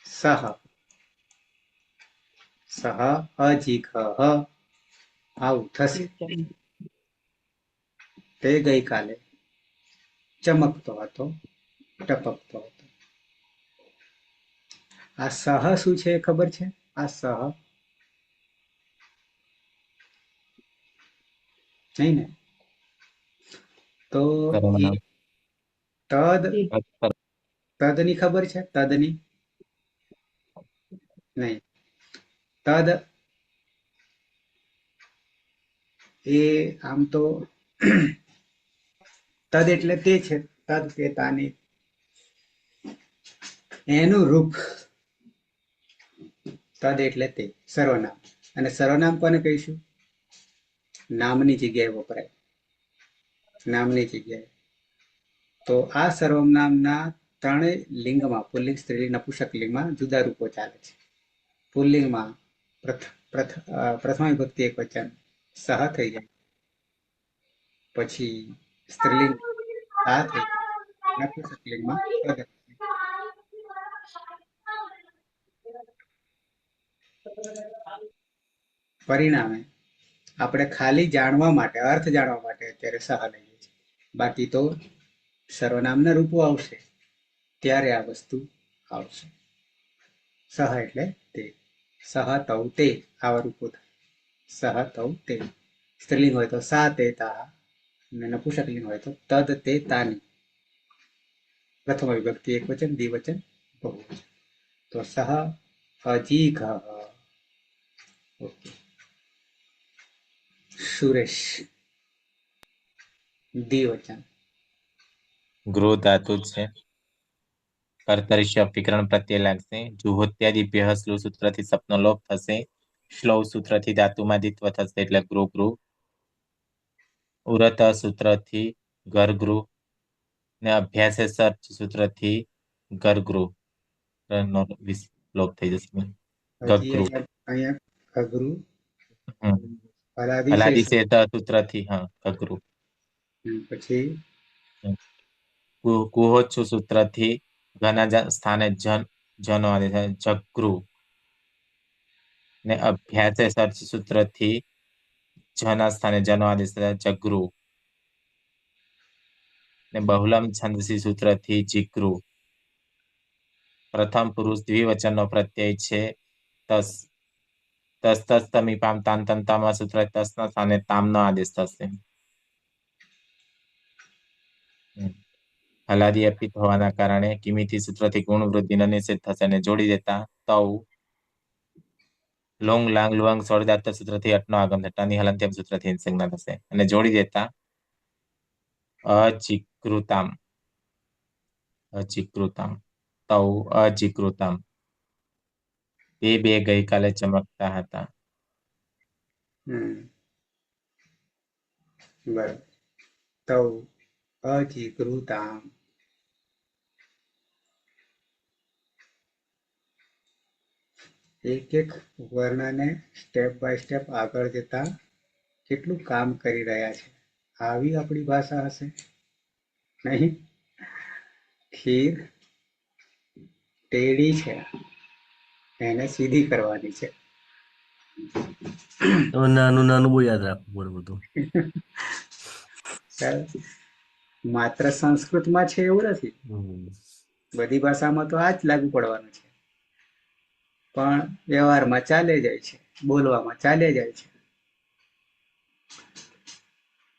સહ સહ અજીઘ આવું થશે. તે ગઈકાલે ચમકતો હતો, ટપકતો હતો. આ સહ શું છે ખબર છે? આ સહ નહીં ને? તો તદ તદની ખબર છે? તદની નહીં. તદ એ આમ તો તદ એટલે તે છે, તદ તે તાની, એનું રૂપ. તદ એટલે તે સર્વનામ. અને સર્વનામ કોને કહીશું? નામની જગ્યાએ વપરાય, નામની જગ્યાએ. તો આ સર્વનામના ત્રણેય લિંગમાં, પુલ્લિંગ, સ્ત્રીલિંગ, નપુંસક લિંગમાં જુદા રૂપો ચાલે છે. પુલ્લિંગમાં પ્રથમ વિભક્તિ એક વચન સહ થઈ જાય, પછી સ્ત્રીલિંગ આ થઈ જાય, નપુંસક લિંગમાં પદ. પરિણામે આપણે ખાલી જાણવા માટે, અર્થ જાણવા માટે અત્યારે સહ લઈએ છીએ. બાકી તો સર્વનામના રૂપો આવશે ત્યારે આ વસ્તુ આવશે. સહ એટલે તે, સહ તૌ તે આવા રૂપો થાય. સહ તૌ તે સ્ત્રીલિંગ હોય તો સા તે તા, અને નપુંસકલિંગ હોય તો તદ તે તાની. પ્રથમ વિભક્તિ એક વચન, દ્વિવચન, બહુવચન. તો સહ અજીઘ. સુરેશ દ્વિવચન. ગૃહ ધાતુ છે. કર્તરિષ્ય વિકરણ પ્રત્યય લાગશે. જુહોત્યાદિભ્યઃ શ્લુ સૂત્રથી સપનો લોપ થશે. શ્લૌ સૂત્રથી ધાતુમાં દ્વિત્વ થશે એટલે ગૃહ ગૃહ. ઉરત સૂત્રથી ઘર ગૃહ ને અભ્યાસે સર્ચ સૂત્રથી ઘર ગૃહ નો લોપ થઈ જશે. હજી ગગૃહ. અહીંયા અઘરું હલાદિશેષ સૂત્રથી ગગૃહ. પછી કુહોચ્છુ સૂત્રથી ઘના સ્થાને જનો આદેશ થાય જગૃહ. ને અભ્યાસે સર્ચ સૂત્રથી જના સ્થાને જનો આદેશ થાય જગૃહ. ને બહુલમ છંદસી સૂત્રથી જીગૃહ. પ્રથમ પુરુષ દ્વિવચનનો પ્રત્યય છે તસ. તસ તસ તમી પામ તામ તમ તામા સૂત્ર તસના સ્થાને તામનો આદેશ થશે. હલાદી અપિત હોવાના કારણે કિમિતિ સૂત્રથી ગુણ વૃદ્ધિનો નિષેધ થશે અને જોડી દેતા તૌ. લોંગ લાંગ લુઆંગ સોળદાત સૂત્રથી અટનો આગમ થશે. ટની હલંત્યમ સૂત્રથી સંજ્ઞા થશે અને જોડી દેતા અજીકૃતામ. અજીકૃતામ તૌ અજીકૃતામ. બે ગઈકાલે ચમકતા હતા. બરાબર. તૌ અજીકૃતામ. એક એક વર્ણને સ્ટેપ બાય સ્ટેપ આગળ જતા કેટલું કામ કરી રહ્યા છે. આવી આપણી ભાષા હશે નહીં. ખીર ટેડી છે, એને સીધી કરવાની છે. હવે નાનું નાનું બહુ યાદ રાખવું પડે બધું. ચાલ, માત્ર સંસ્કૃતમાં છે એવું નથી, હમ. બધી ભાષામાં તો આ જ લાગુ પડવાનું છે. પણ વ્યવહારમાં ચાલે જાય છે, બોલવામાં ચાલે જાય છે.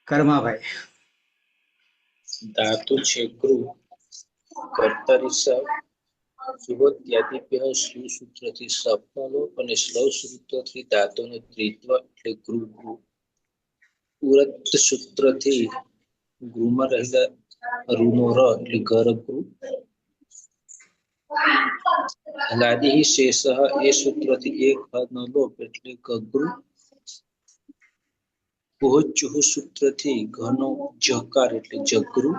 કર્માભાઈ. धातु છે ગૃહ, કર્તરી સ, સુબોધ્યાદિભ્યઃ શ્લુ સૂત્રથી સપનો લોપ અને શ્લવ સૂત્રથી ધાતુનું દ્વિત્વ એટલે ગૃહ ગૃહ. ઉરત સૂત્રથી ગૃહમાં રહેલા રૂનો ર એટલે ઘર ગૃહ. લાદિ શેષ એ સૂત્રથી એક ભાગનો લોપ એટલે ગગૃહ. પોહચુહ સૂત્રથી ઘનો જકાર એટલે જગૃહ.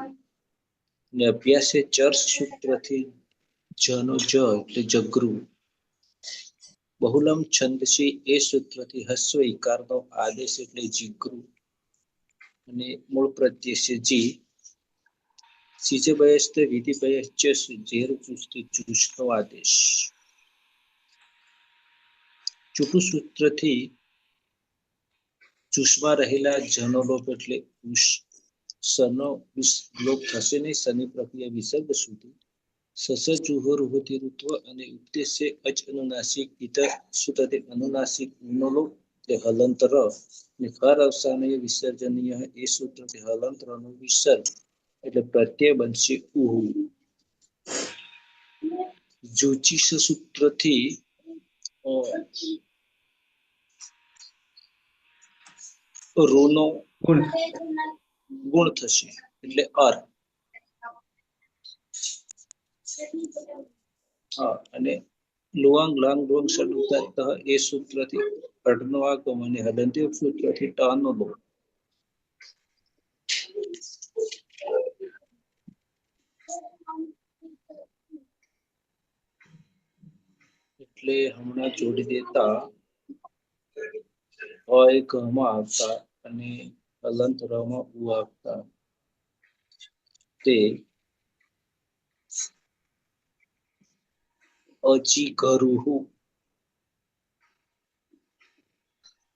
ને અભ્યાસે ચર્ચ સૂત્રથી જનો જ એટલે જગૃહ. બહુલમ છંદસી એ સૂત્રથી હસ્વ ઈકારનો આદેશ એટલે જીગૃહ. અને મૂળ પ્રત્યય છે જી. સીજે બયસ્તે વિધિ બયશ્ચ ઝેર ચુસ્તી ચુષનો આદેશ. ચુટુ સૂત્રથી ચુષમાં રહેલા જનો લોપ એટલે ઉષ. સનો લોપ થશે નહીં. સની પ્રક્રિયા વિસર્ગ સુધી. સસ જુહોરુહુતિ ઋત્વ અને ઉપદેશે અચ અનુનાસિક ઇતર સૂત્રથી અનુનાસિક નો લોપ એટલે હલંત ર. ને ફર અવસાનીય વિસર્જનીય એ સૂત્રથી હલંત ર નો વિસર્ગ એટલે પ્રત્યય બનશે ઉહુ. જ્યોતિષ સૂત્રથી રૂનો ગુણ. ગુણ થશે એટલે અર. અને લુઆંગ લાંગ ડોંગ સડુતાત એ સૂત્રથી અડનો આગમ અને હલંત્ય સૂત્રથી ટાનો લોપ. એટલે હમણાં જોડી દેતા હોય ઘમાં આવતા અને હલંત રમાં ઉ આવતા તે અજીગરુહુ.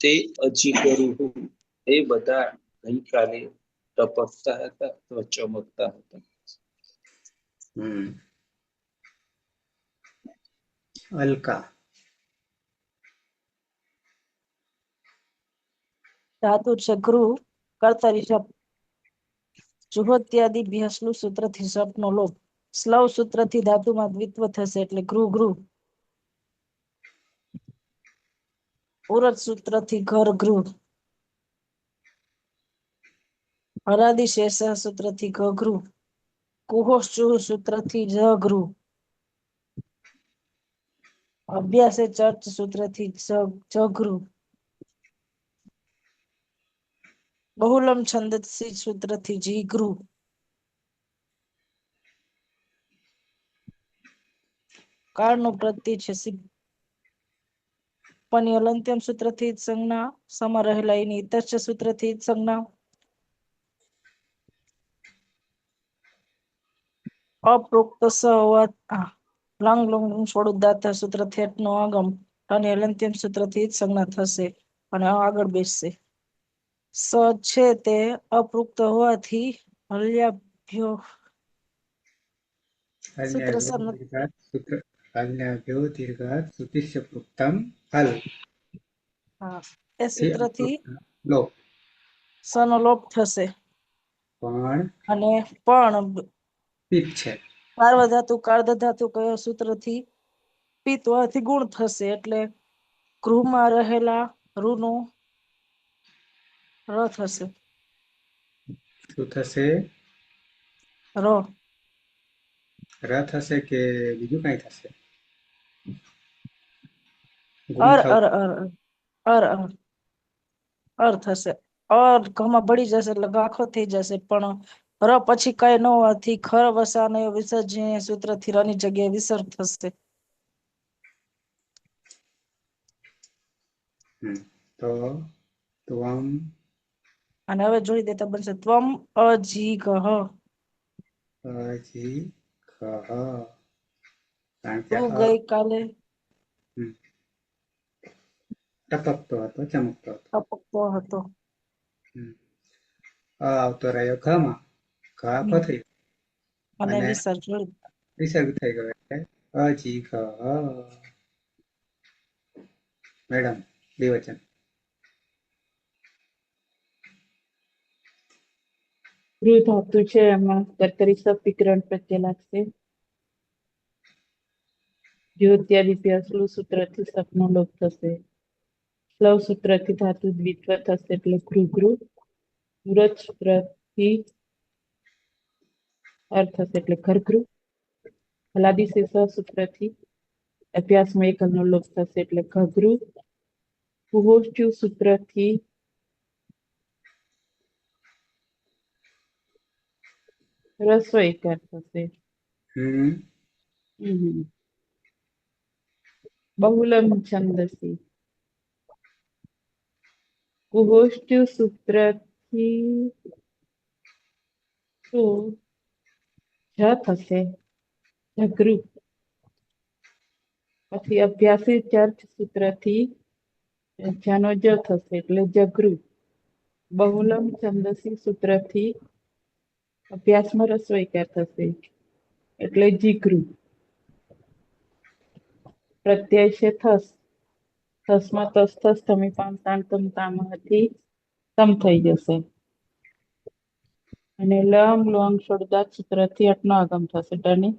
તે અજીગરુહુ એ બધા ગઈકાલે ટપકતા હતા અથવા ચમકતા હતા. અલકા. ધાતુ છે ગૃહ, કર્તરી શપ, જુહોત્યાદિ ભ્યસલું સૂત્રથી શપનો લોપ. સ્લવ સૂત્રથી ધાતુમાં દ્વિત્વ થશે એટલે ગૃહ ગૃહ. ઉરત સૂત્રથી ઘર ગૃહ. હરાદિ શેષ સૂત્રથી ગગૃહ. કુહોશ્ચુહ સૂત્રથી જગૃહ. અભ્યાસે ચર્ચ સૂત્રથી જગૃહ. બહુલમ છંદસી સૂત્રથી જીગૃહ. કાળનો પ્રત્યય છે સિદ્ધ. પણ અલંત્યમ સૂત્રથી સંજ્ઞા સમા રહેલા એની ઇતશ્ચ સૂત્રથી સંજ્ઞા. અપ્રોક્ત સ હોવા લાંગ લોંગ છોડું દાતા સૂત્રથી નો આગમ અને અલંત્યમ સૂત્રથી જ સંજ્ઞા થશે અને આગળ બેસશે. સ છે તે અપૃક્ત હોવાથી હલ્યાભ્યો અન્યભ્યો દીર્ઘાત સુતિષ્ય પૃક્તમ હલ. એ સૂત્રથી લોપ. સનો લોપ થશે પણ અને પણ પિત છે. સાર્વધાતુ કાર્ધ ધાતુ કયો સૂત્રથી પિત હોવાથી ગુણ થશે એટલે ગૃહમાં રહેલા રૂનો ર થશે. શું થશે? ર. ર થશે કે બીજું કઈ થશે? ગુણ અર થવું. અર અર અર અર અર થશે. અર ઘમાં ભળી જશે એટલે ગાખો થઈ જશે પણ ર પછી કઈ ન હોવાથી ખર વસાનો વિસર્જનીય સૂત્રથી રની જગ્યાએ વિસર્ગ થશે. તો ત્વમ અને હવે જોડી દેતા બનશે ત્વમ અજીગહ. અજી ખહ. કારણ કે તું અ ગઈકાલે ટપકતો હતો, ચમકતો હતો. ટપકતો હતો. અ આવતો રહ્યો ઘમાં, ઘા હમ. પથરી અને અને વિસર્ગ જોડી. વિસર્ગ થઈ ગયો એટલે અજી ખહ. મેડમ દ્વિવચન. ગૃહ ધાતુ છે એમાં કર્તરી સપ્તિકરણ પ્રત્યય લાગશે. દ્યોત્યાદિત્ય સૂત્રથી સપનો લોપ થશે. સ્લવ સૂત્રથી ધાતુ દ્વિત્વ થશે એટલે ઘૃ. વ્રત સૂત્રથી અર્થ થશે એટલે ઘરગૃહ. હલાદિશેષ સૂત્રથી અભ્યાસમાં એકલનો લોપ થશે એટલે ઘઘૃ. પુહોષ્ટ્યુ સૂત્રથી રસ્વઈકાર થશે. બહુલમ છંદસી. કુહોષ્ટ્યુ સૂત્રથી તો જ થશે જગૃ. પછી અભ્યાસી ચર્ચ સૂત્રથી જનો જ થશે એટલે જગૃ. બહુલમ છંદસી સૂત્રથી અભ્યાસમાં રસ્વઈકાર થશે એટલે જીગૃ. પ્રત્યય છે થસ. થસમાં તસ થસ તમી પામ તામ તમ તામથી તમ થઈ જશે. અને લમ લોંગ છોડદાત સૂત્રથી અટનો આગમ થશે ટની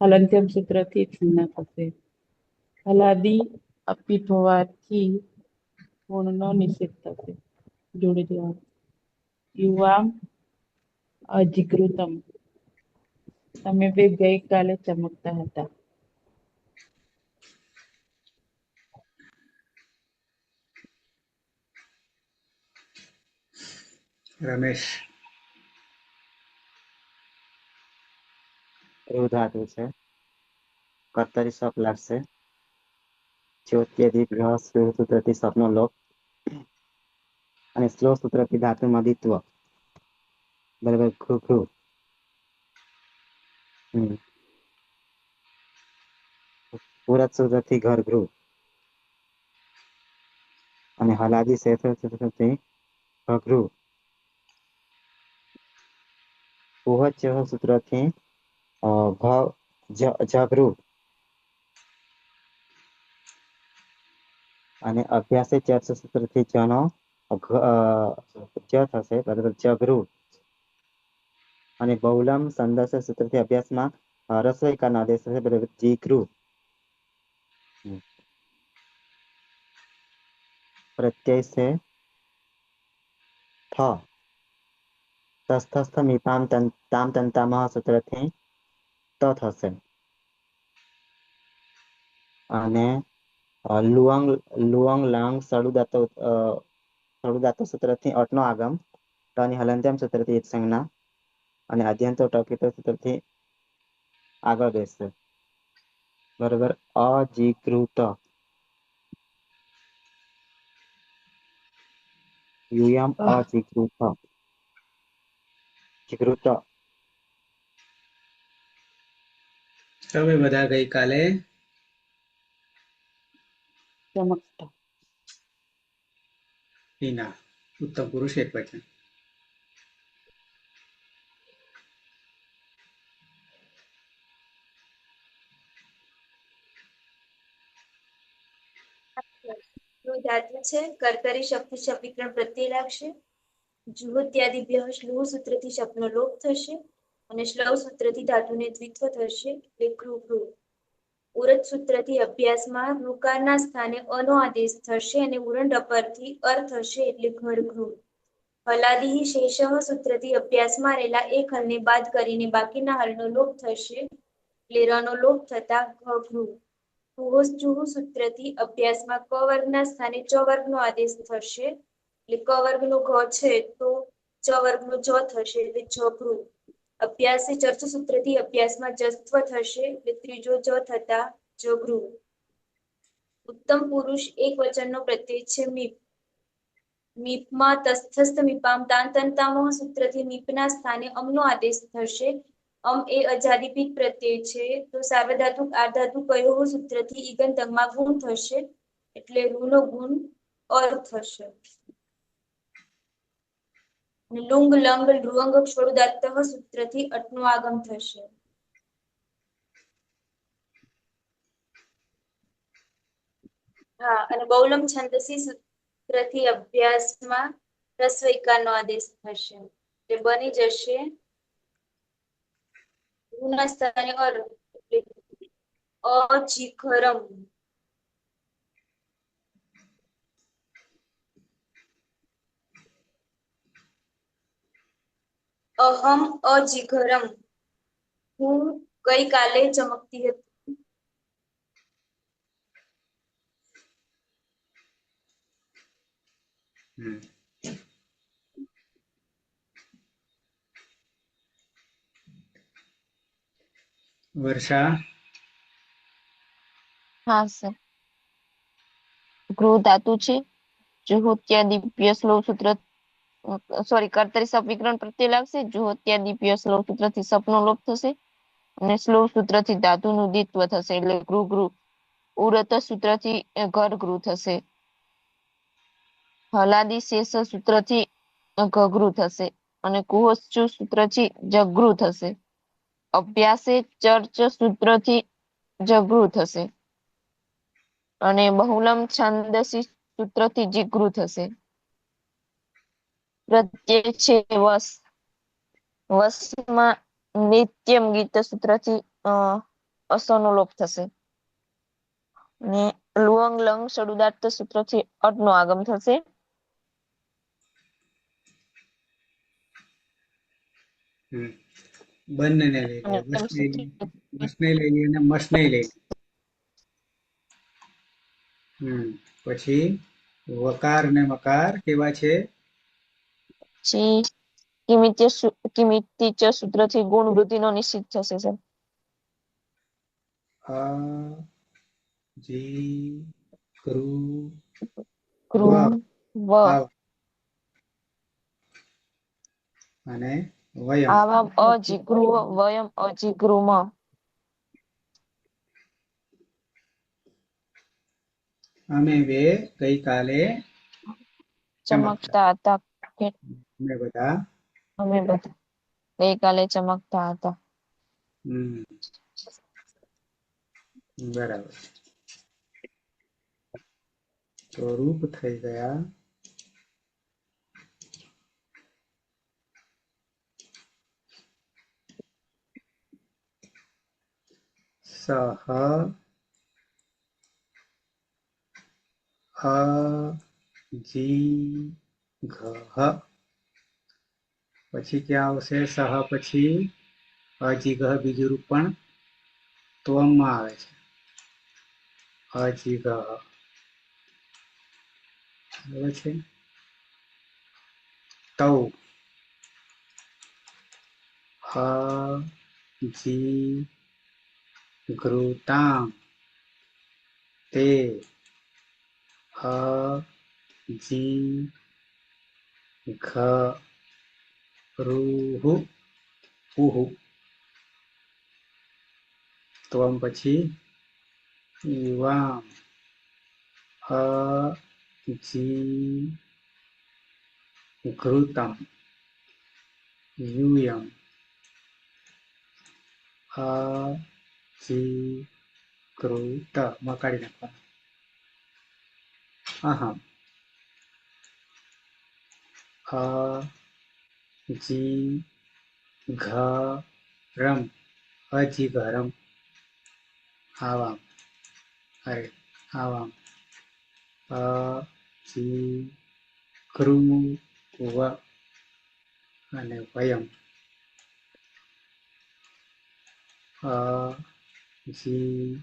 હલંત્યમ સૂત્રથી છન્ના થશે. હલાદી અપિત હોવાથી ગુણનો નિષેધ થશે. જોડી દેવાનું. યુવામ અધિકૃતમ. તમે બે ગઈકાલે ચમકતા હતા. રમેશ. ગૃહ ધાતુ છે. કર્તરી સપ લાગશે. જ્યોત્યદિભ્ય સૂત્રથી સપનો લોપ અને સ્લો સૂત્રથી ધાતુમાં દ્વિત્વ. બરાબર ઘૃ. પૂરત સૂત્રથી ઘરગૃહ અને હલાદી શેષ સૂત્રથી ઘઘૃ. પુહચ્ય સૂત્રથી જગૃ. અને અભ્યાસે ચર્ચ સૂત્રથી જનો જ થશે બરાબર જગૃ. અને બહુલમ સંદર્શ સૂત્રથી અભ્યાસમાં રસોઈકાર ના આદેશ થશે બરાબર જીગૃ. પ્રત્યય છે થ. તસ્થસ્થ મીપામ તામ તંતામહ સૂત્રથી ત થશે. અને લુઅંગ લાંગ સળુદાતો સૂત્રથી અટનો આગમ ટની હલંત્યમ સૂત્રથી એક સંજ્ઞા અને અધ્યંતો ટકીતો સૂત્રથી આગળ બેસશે. બરાબર અજીકૃત. યુયમ અજીકૃત. જીકૃત. તમે બધા ગઈકાલે ચમકતા. હિના. ઉત્તમ પુરુષ એક વચન. ગૃહ ધાતુ છે. કર્તરી શક્તિ શબ્દીકરણ પ્રત્યય લાગશે. જુહોત્યાદિભ્ય શ્લુહ સૂત્રથી શબ્દનો લોપ થશે અને શ્લવ સૂત્રથી ધાતુને દ્વિત્વ થશે એટલે ઘૃ. ઉરત સૂત્રથી અભ્યાસમાં ઋકારના સ્થાને અનો આદેશ થશે અને ઉરંડ અપરથી અર્થ થશે એટલે ઘરગૃહ. હલાદી શેષ સૂત્રથી અભ્યાસમાં રહેલા એક હલને બાદ કરીને બાકીના હલનો લોપ થશે એટલે રનો લોપ થતા ઘઘૃ. પુહોશ્ચુઃ સૂત્રથી અભ્યાસમાં ક વર્ગના સ્થાને ચ વર્ગનો આદેશ થશે એટલે ક વર્ગનો ઘ છે તો ચ વર્ગનો જ થશે એટલે જગૃ. અભ્યાસે ચર્ચ સૂત્રથી અભ્યાસમાં જસ્ત્વ થશે એટલે ત્રીજો જ થતા જગૃ. ઉત્તમ પુરુષ એક વચનનો પ્રત્યય છે મીપ. મીપમાં તસ્થસ્થ મીપામ તાંતંતામહ સૂત્રથી મીપના સ્થાને અમનો આદેશ થશે. એ અજાદિપીઠ પ્રત્યય છે તો સાર્વધાતુક આર્ધાતુ કયો સૂત્રથી ઈગંતમાં ગુણ થશે એટલે રૂનો ગુણ અર થશે. લુંગ લંગ લૃઅંગ ક્ષોરુદાત્ત સૂત્રથી અટનો આગમ થશે. હા, અને બૌલમ છંદસી સૂત્રથી અભ્યાસમાં રસ્વૈકારનો આદેશ થશે. તે બની જશે રૂના સ્થાને અર એટલે અજીખરમ. અહમ અજીઘરમ. હું ગઈકાલે ચમકતી હતી. વર્ષા, હા સર. ગૃહ ધાતુ છે. જુહોત્યાદિપ્ય શ્લોક સૂત્ર સોરી કર્તરી સપ વિકરણ પ્રત્યય લાગશે. જુહોત્યાદિપ્ય શ્લોક સૂત્રથી સપનો લોપ થશે અને શ્લોક સૂત્રથી ધાતુનું દ્વિત્વ થશે એટલે ગૃહ ગૃહ. ઉરત સૂત્રથી ઘર ગૃહ થશે. હલાદી શેષ સૂત્રથી ઘગૃહ થશે અને કુહોચ્ચુ સૂત્રથી જગૃહ થશે. અભ્યાસે ચર્ચ સૂત્રથી જગૃહ થશે અને બહુલમ છંદસી સૂત્રથી જીગૃહ થશે. પ્રત્યય છે વસ. વસમાં નિત્યમ ગીત સૂત્રથી અસનો લોપ થશે અને લુઅંગ લંગ સડુદાત્ત સૂત્રથી અટનો આગમ થશે. બંનેને લઈ અને લે, વસને લઈ લે અને મસને લઈ લે. પછી વકાર ને મકાર કેવા છે? કિમિત્ય સૂત્રથી ગુણ વૃદ્ધિનો નિશ્ચિત થશે સર. અ જી કૃ વ વ આવ અને વયમ. આવામ અજીગૃહ વયમ અજીગૃહ. અમે બે ગઈકાલે ચમકતા હતા. અમે બધા અમે બધા ગઈકાલે ચમકતા હતા. બરાબર. તો રૂપ થઈ ગયા સહ અજીઘ. પછી ક્યાં આવશે? સહ પછી અજીઘ બીજું રૂપ પણ ત્વમમાં આવે છે. અજીઘ આવે છે. તૌ અજીઘૃતામ તે અજીઘરુઃ ઉહુ. ત્વમ પછી યુવામ અજીઘૃતમ યુયમ અજીઘૃત મકાડી નાખવાનું. અહમ અજીઘરમ અજીઘરમ. આવામ અરે આવામ અજીઘૃવ અને વયમ અજીઘૃમ.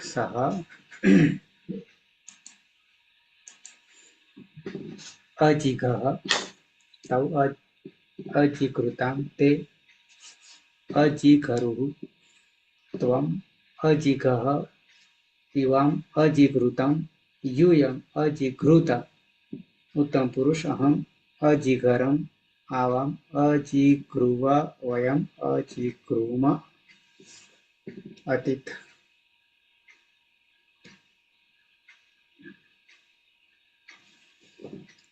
સહ અજીઘ તૌ અજીઘૃતામ તે અજીઘરુઃ त्वम् अजिघः युवाम् अजिघृतम् यूयम् अजिघृत उत्तम पुरुष अहम् अजिघरम् आवाम् अजिघ्रुव वयम् अजिघ्रुम अतीत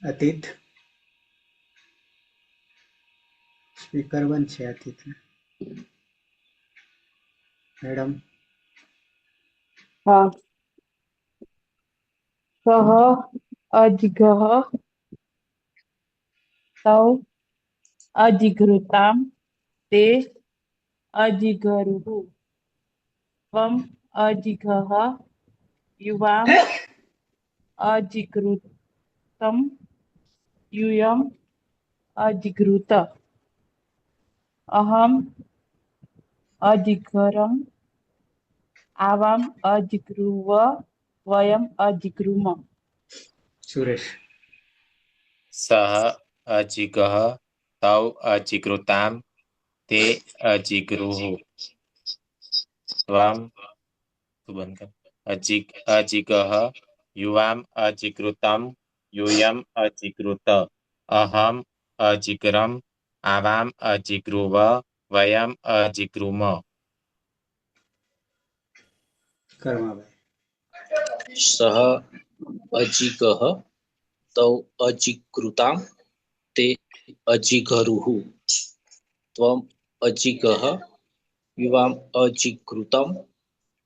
अतीत स्पीकर बंद છે અતીત મેડમ हाँ सः अजिघः तौ अजिघृतां ते अजिघरुः त्वम् अजिघः युवाम् अजिघृतं यूयम् अजिघृत अहम् अजिघरम् आवाम् अजिघ्रुव वयम् अजिघ्रुम સુરેશ सः अजिगः तौ अजिगृतां ते अजिगृः त्वम् अजिगः युवाम् अजिगृतं यूयम् अजिगृत अहम् अजिगरम् आवाम् अजिगृव वयम् अजिगृम કર્માભાઈ सः अजिगः तौ अजिघृतां ते अजिघरुः त्वम् अजिगः युवाम् अजिघृतं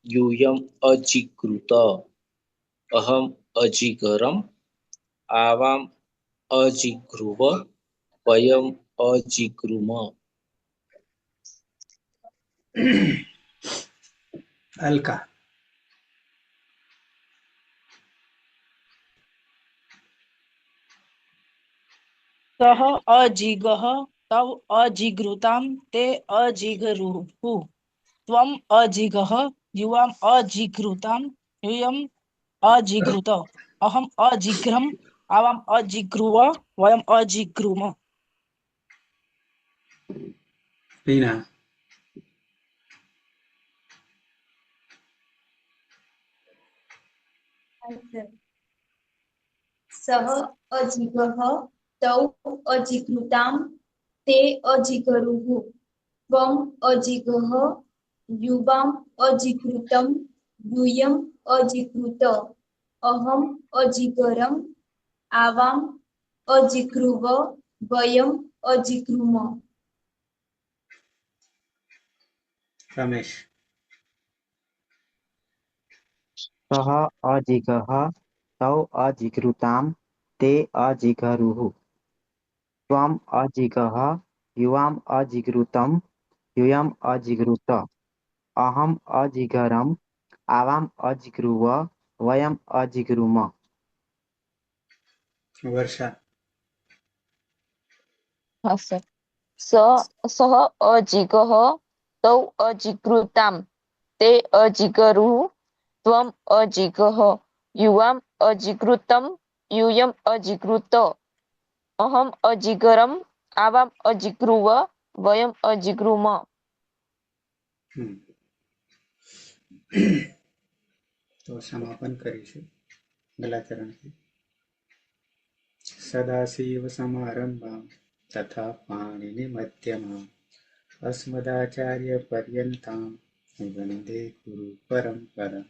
यूयम् अजिघृत अहम् अजिगरम् आवाम् अजिघ्रुव वयम् अजिगृम અલકા सः अजिगः तौ अजिघृतां ते अजिघरुः त्वम् अजिगः युवाम् अजिघृतां यूयम् अजिघृत अहम् अजिघ्रम् आवाम् अजिघ्रुव वयम् अजिघ्रुम વીણા सः अजिघः तौ अजिघृतां ते अजिघरुः त्वम् अजिघः युवाम् अजिघृतं यूयम् अजिघृत अहम् अजिघरम् आवाम् अजिघ्रुव वयम् अजिघृम રમેશ सः अजिघः तौ अजिघृतां ते अजिघरुः त्वम् अजिघः युवाम् अजिघृतं यूयम् अजिघृत अहम् अजिघरम् आवाम् अजिघ्रुव वयम् अजिघृम વર્ષા हाँ सर सः अजिगः तौ अजिघृतां ते अजिगरुः त्वम् अजिगः युवाम् अजिघृतं यूयम् अजिघृत अहम् अजिगरम् आवाम् अजिघ्रुव वयम् अजिघृम તો સમાપન કરીશું ગલાચરણથી સદાશિવ સમારંભાં તથા પાણીની મધ્યમાં અસ્મદાચાર્ય પર્યંતાં વંદે ગુરુ પરંપરા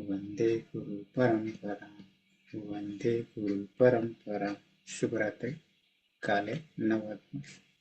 વંદે ગુરુ પરંપરા વંદે ગુરુ પરંપરા શુભરાત્રિ કાલે 9 વાગ્યે